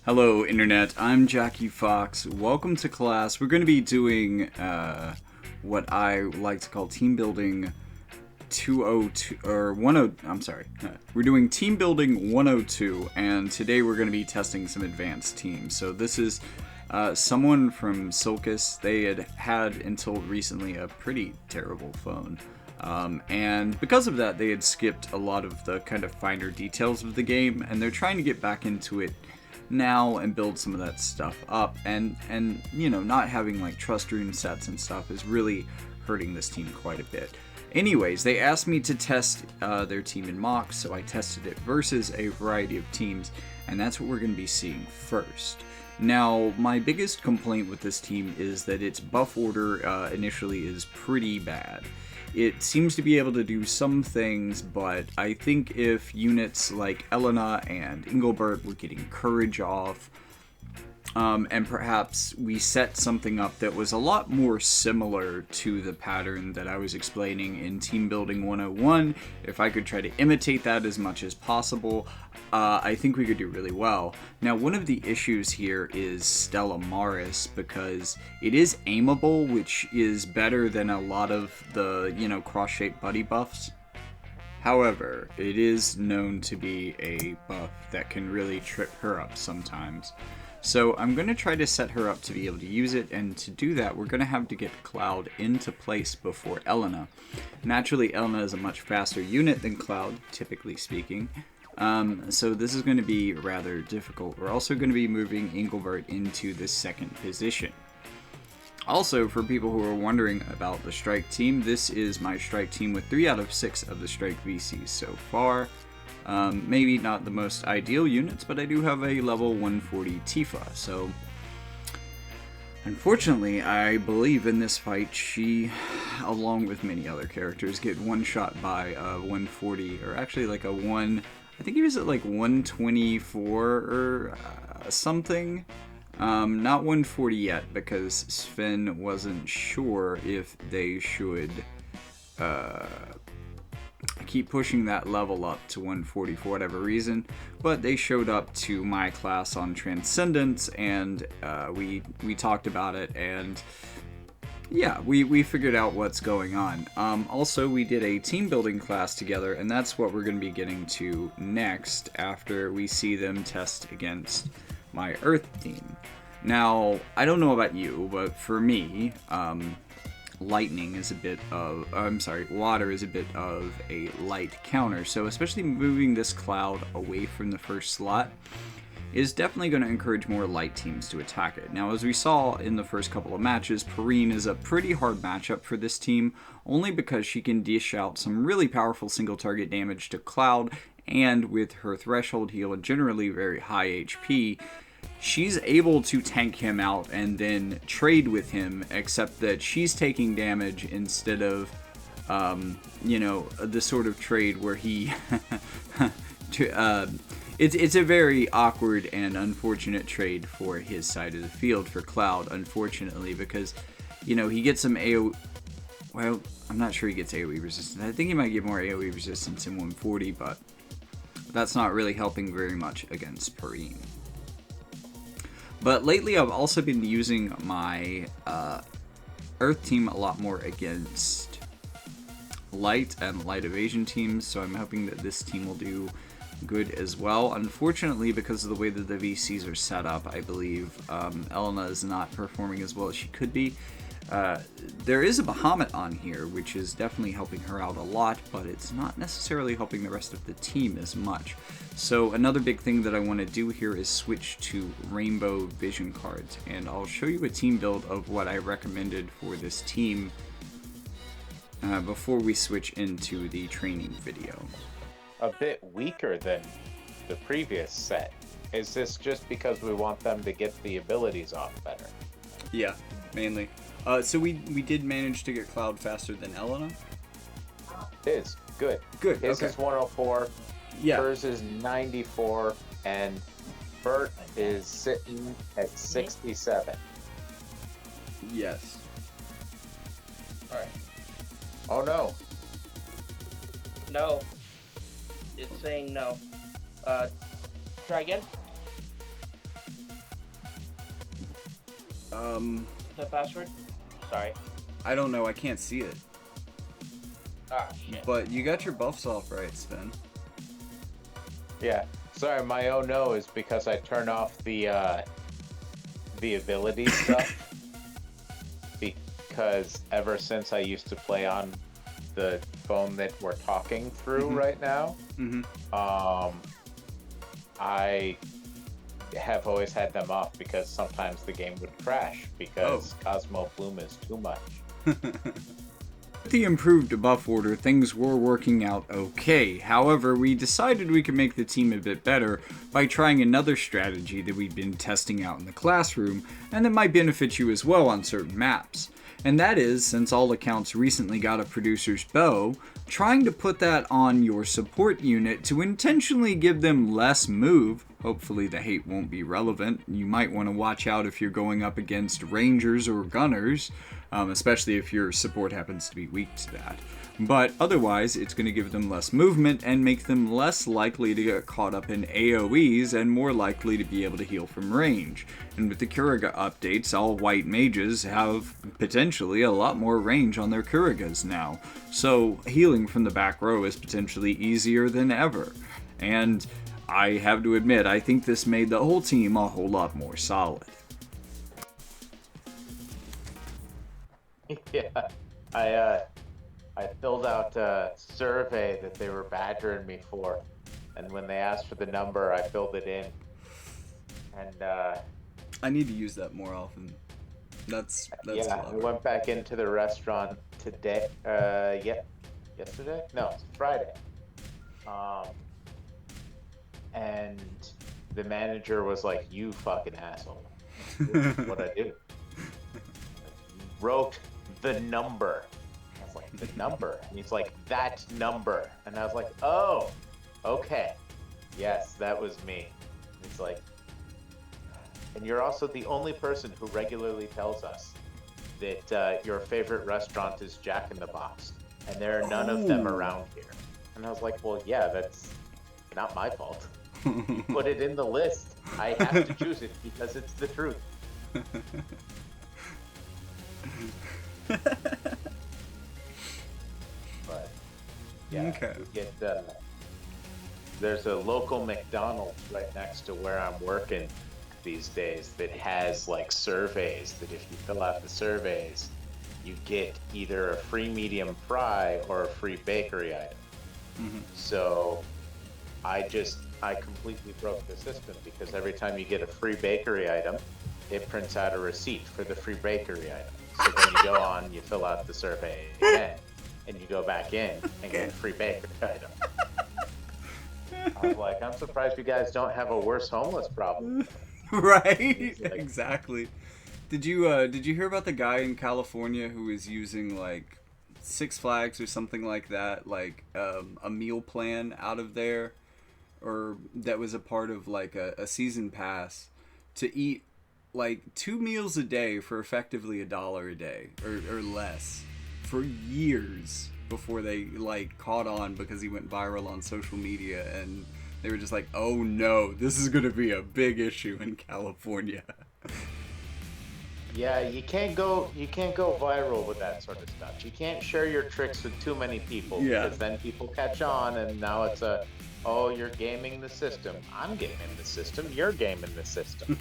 Hello, Internet. I'm Jackie Fox. Welcome to class. We're going to be doing what I like to call Team Building 202, or 10, I'm sorry. We're doing Team Building 102, and today we're going to be testing some advanced teams. So this is someone from Silkus. They had until recently a pretty terrible phone. And because of that, they had skipped a lot of the kind of finer details of the game, and they're trying to get back into it now and build some of that stuff up, and you know, not having like trust rune sets and stuff is really hurting this team quite a bit. Anyways, they asked me to test their team in mock, so I tested it versus a variety of teams, and that's what we're going to be seeing first. Now, my biggest complaint with this team is that its buff order initially is pretty bad. It seems to be able to do some things, but I think if units like Elena and Engelbert were getting courage off, and perhaps we set something up that was a lot more similar to the pattern that I was explaining in Team Building 101, if I could try to imitate that as much as possible, I think we could do really well. Now, one of the issues here is Stella Maris, because it is aimable, which is better than a lot of the, you know, cross-shaped buddy buffs. However, it is known to be a buff that can really trip her up sometimes. So I'm going to try to set her up to be able to use it, and to do that we're going to have to get Cloud into place before Elena. Naturally, Elena is a much faster unit than Cloud, typically speaking, so this is going to be rather difficult. We're also going to be moving Engelbert into the second position. Also, for people who are wondering about the Strike team, this is my Strike team with 3 out of 6 of the Strike VCs so far. Maybe not the most ideal units, but I do have a level 140 Tifa, so unfortunately I believe in this fight she, along with many other characters, get one shot by a 140, or actually like a 1, I think he was at like 124 or something. Not 140 yet, because Sven wasn't sure if they should keep pushing that level up to 140 for whatever reason, but they showed up to my class on Transcendence, and we talked about it, and yeah, we figured out what's going on. Also, we did a team building class together, and that's what we're going to be getting to next after we see them test against my Earth team. Now, I don't know about you, but for me, lightning is a bit of, water is a bit of a light counter, so especially moving this Cloud away from the first slot is definitely going to encourage more light teams to attack it. Now, as we saw in the first couple of matches, Perrine is a pretty hard matchup for this team, only because she can dish out some really powerful single target damage to Cloud, and with her threshold heal and generally very high HP, she's able to tank him out and then trade with him, except that she's taking damage instead of, you know, the sort of trade where he... it's a very awkward and unfortunate trade for his side of the field for Cloud, unfortunately, because, you know, he gets some AoE... Well, I'm not sure he gets AoE resistance. I think he might get more AoE resistance in 140, but that's not really helping very much against Perrine. But lately I've also been using my Earth team a lot more against light and light evasion teams, so I'm hoping that this team will do good as well. Unfortunately, because of the way that the VCs are set up, I believe Elena is not performing as well as she could be. There is a Bahamut on here, which is definitely helping her out a lot, but it's not necessarily helping the rest of the team as much. So another big thing that I want to do here is switch to Rainbow Vision cards, and I'll show you a team build of what I recommended for this team before we switch into the training video. A bit weaker than the previous set. Is this just because we want them to get the abilities off better? Yeah, mainly. So we did manage to get Cloud faster than Elena. It is. Good. Good, His okay. is 104. Yeah. Hers is 94. And Bert is sitting at 67. Yes. Alright. Oh no. No. It's saying no. Try again? The password? Sorry. I don't know. I can't see it. Ah, shit. But you got your buffs off right, Sven. Yeah. Sorry, my oh no is because I turn off the ability stuff. Because ever since I used to play on the phone that we're talking through right now, I have always had them off because sometimes the game would crash because Cosmo Bloom is too much. With the improved buff order, things were working out okay. However, we decided we could make the team a bit better by trying another strategy that we've been testing out in the classroom, and that might benefit you as well on certain maps. And that is, since all accounts recently got a producer's bow, trying to put that on your support unit to intentionally give them less move. Hopefully the hate won't be relevant. You might want to watch out if you're going up against rangers or gunners, especially if your support happens to be weak to that. But otherwise, it's going to give them less movement and make them less likely to get caught up in AoEs and more likely to be able to heal from range. And with the Kuriga updates, all white mages have potentially a lot more range on their Kurigas now. So healing from the back row is potentially easier than ever. And I have to admit, I think this made the whole team a whole lot more solid. Yeah, I filled out a survey that they were badgering me for, and when they asked for the number, I filled it in. And I need to use that more often. That's yeah. clever. I went back into the restaurant today. Yesterday? No, it's Friday. And the manager was like, "You fucking asshole." What I do? Wrote the number. I was like, "The number?" And he's like, "That number." And I was like, "Oh, okay. Yes, that was me." He's like, "And you're also the only person who regularly tells us that your favorite restaurant is Jack in the Box, and there are none of them around here." And I was like, "Well, yeah, that's not my fault. You put it in the list. I have to choose it because it's the truth." But yeah, Okay. you get there's a local McDonald's right next to where I'm working these days that has like surveys that if you fill out the surveys, you get either a free medium fry or a free bakery item. So I completely broke the system because every time you get a free bakery item, it prints out a receipt for the free bakery item. So then you go on, you fill out the survey again, and you go back in and get a free bakery item. I was like, I'm surprised you guys don't have a worse homeless problem. Right? Like, Exactly. Did you hear about the guy in California who was using like Six Flags or something like that, like a meal plan out of there, or that was a part of like a season pass to eat like 2 meals a day for effectively $1 a day or less for years before they like caught on because he went viral on social media and they were just like, oh no, this is going to be a big issue in California. yeah, you can't go viral with that sort of stuff. You can't share your tricks with too many people because then people catch on and now it's oh, you're gaming the system. I'm gaming the system. You're gaming the system.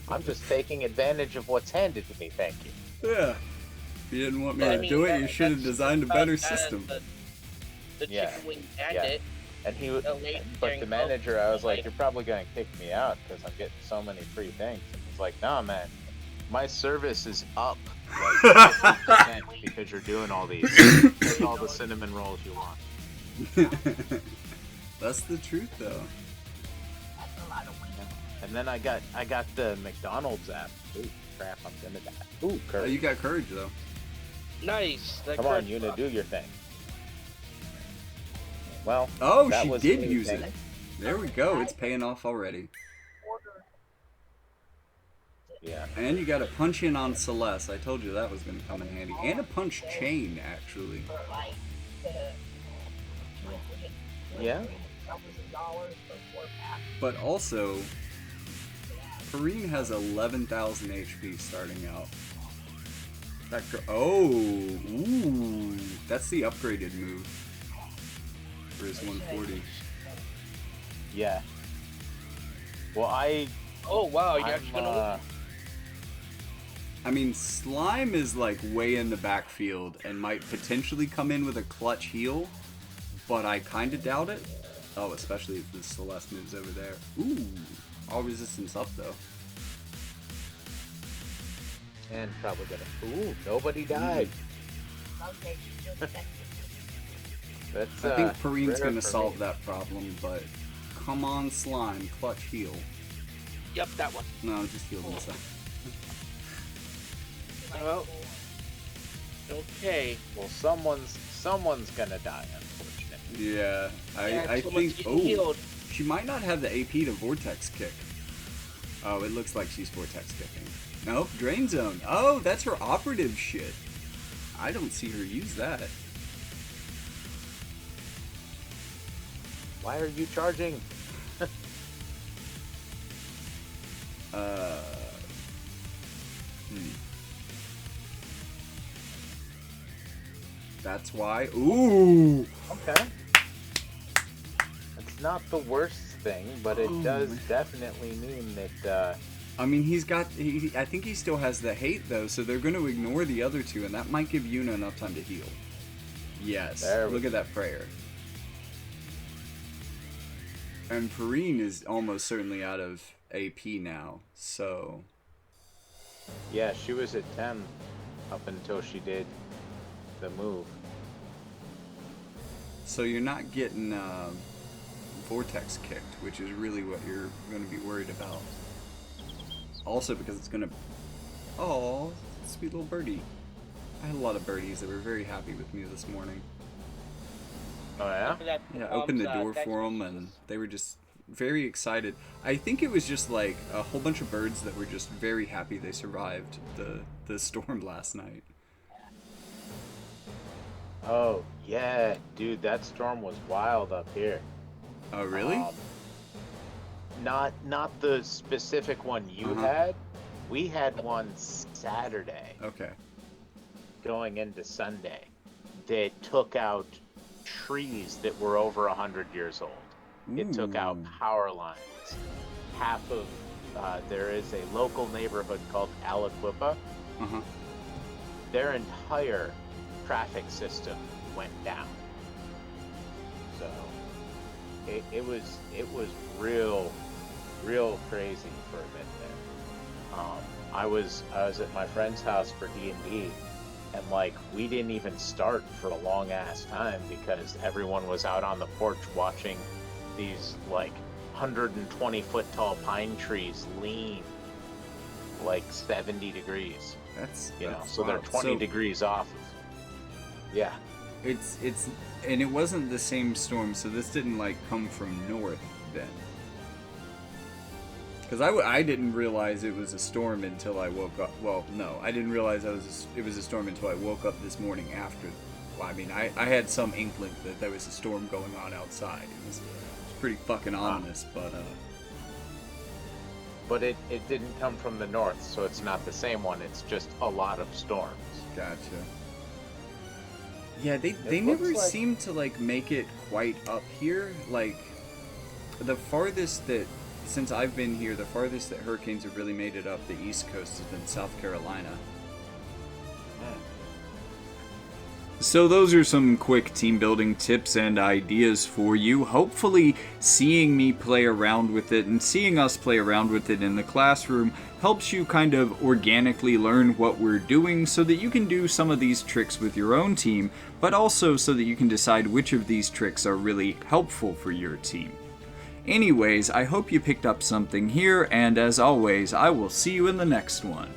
I'm just taking advantage of what's handed to me, thank you. Yeah. If you didn't want me to do it, you should have designed a better system. The chicken wing bandit. And he was, but the manager, I was like, you're probably going to kick me out because I'm getting so many free things. And he's like, nah, man, my service is up like 50% because you're doing all these. Take all the cinnamon rolls you want. That's the truth, though. And then I got the McDonald's app. Ooh, crap, I'm gonna die. Ooh, courage. Oh, you got courage, though. Nice. Come on, Una, do your thing. Well, oh, that she was did me, use it. There we go. It's paying off already. Yeah. And you got a punch in on Celeste. I told you that was going to come in handy. And a punch chain, actually. Yeah. But also, Perrine has 11,000 HP starting out. Ooh, that's the upgraded move for his 140. Yeah. Well, Oh wow, you're I'm, actually gonna I mean, Slime is like way in the backfield and might potentially come in with a clutch heal, but I kind of doubt it. Oh, especially if the Celeste moves over there. Ooh, all resistance up though. and probably gonna. Ooh, nobody died. That's. I think Perrine's rare gonna for solve me. that problem, but come on, Slime, clutch heal. Yep, that one. No, just heal himself. Oh. Okay. Well, someone's gonna die, unfortunately. Yeah, I someone's think. getting healed. She might not have the AP to Vortex kick. Oh, it looks like she's Vortex kicking. Nope, Drain Zone. Oh, that's her operative shit. I don't see her use that. Why are you charging? That's why. Ooh! Okay. It's not the worst thing, but it does definitely mean that. I mean, I think he still has the hate, though, so they're going to ignore the other two, and that might give Yuna enough time to heal. Yes. Look at that prayer. And Perrine is almost certainly out of AP now, so... Yeah, she was at 10 up until she did the move. So you're not getting Vortex kicked, which is really what you're going to be worried about. Also because it's going to... Oh, sweet little birdie. I had a lot of birdies that were very happy with me this morning. Oh, yeah? Yeah, I opened the door for them, and they were just very excited. I think it was just like a whole bunch of birds that were just very happy they survived the storm last night. Oh, yeah, dude, that storm was wild up here. Oh, really? Not the specific one you had. We had one Saturday. Okay. Going into Sunday that took out trees that were over 100 years old. It took out power lines. Half of there is a local neighborhood called Aliquippa. Their entire traffic system went down. So it was real crazy for a bit there. I was at my friend's house for D&D, and like we didn't even start for a long ass time because everyone was out on the porch watching these like 120 foot tall pine trees lean like 70 degrees. That's so they're 20 degrees off of. Yeah. It's and it wasn't the same storm, so this didn't like come from north then. Because I didn't realize it was a storm until I woke up. Well, no, I didn't realize it was a storm until I woke up this morning after. Well, I mean, I had some inkling that there was a storm going on outside. It was pretty fucking ominous, but... But it didn't come from the north, so it's not the same one. It's just a lot of storms. Gotcha. Yeah, they never seem to, like, make it quite up here. Like, the farthest that... Since I've been here, the farthest that hurricanes have really made it up the East Coast has been South Carolina. So those are some quick team building tips and ideas for you. Hopefully seeing me play around with it and seeing us play around with it in the classroom helps you kind of organically learn what we're doing so that you can do some of these tricks with your own team, but also so that you can decide which of these tricks are really helpful for your team. Anyways, I hope you picked up something here, and as always, I will see you in the next one.